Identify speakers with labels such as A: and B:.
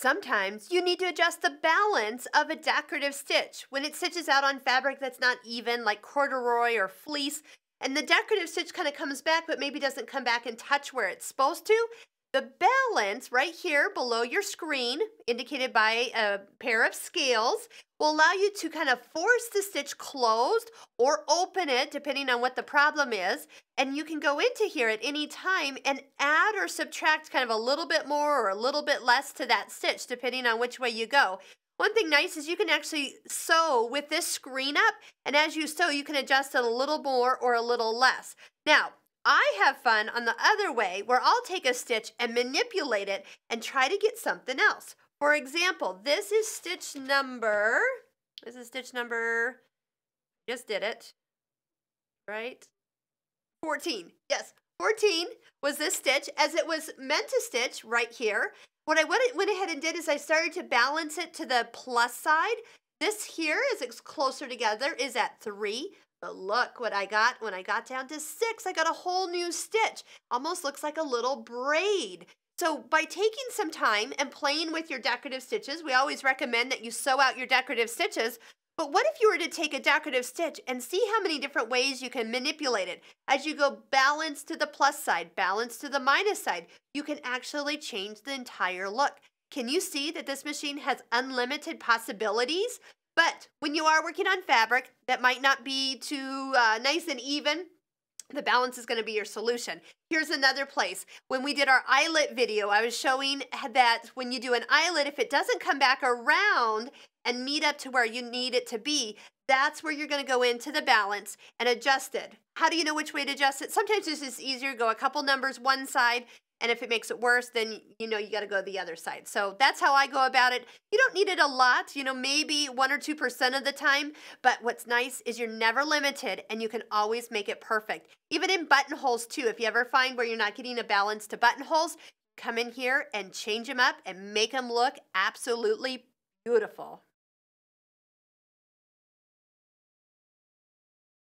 A: Sometimes you need to adjust the balance of a decorative stitch when it stitches out on fabric that's not even, like corduroy or fleece, and the decorative stitch kind of comes back but maybe doesn't come back and touch where it's supposed to. The balance right here below your screen, indicated by a pair of scales, will allow you to kind of force the stitch closed or open it depending on what the problem is. And you can go into here at any time and add or subtract kind of a little bit more or a little bit less to that stitch depending on which way you go. One thing nice is you can actually sew with this screen up, and as you sew you can adjust it a little more or a little less. Now, I have fun on the other way where I'll take a stitch and manipulate it and try to get something else. For example, this is stitch number, just did it, right? 14, yes, 14 was this stitch as it was meant to stitch right here. What I went ahead and did is I started to balance it to the plus side. This here, as it's closer together, is at 3. But look what I got when I got down to 6. I got a whole new stitch. Almost looks like a little braid. So by taking some time and playing with your decorative stitches, we always recommend that you sew out your decorative stitches. But what if you were to take a decorative stitch and see how many different ways you can manipulate it? As you go balance to the plus side, balance to the minus side, you can actually change the entire look. Can you see that this machine has unlimited possibilities? But when you are working on fabric that might not be too nice and even, the balance is going to be your solution. Here's another place. When we did our eyelet video, I was showing that when you do an eyelet, if it doesn't come back around and meet up to where you need it to be, that's where you're going to go into the balance and adjust it. How do you know which way to adjust it? Sometimes it's just easier to go a couple numbers one side, and if it makes it worse, then you know you got to go the other side. So that's how I go about it. You don't need it a lot, maybe 1 or 2% of the time. But what's nice is you're never limited and you can always make it perfect. Even in buttonholes too. If you ever find where you're not getting a balance to buttonholes, come in here and change them up and make them look absolutely beautiful.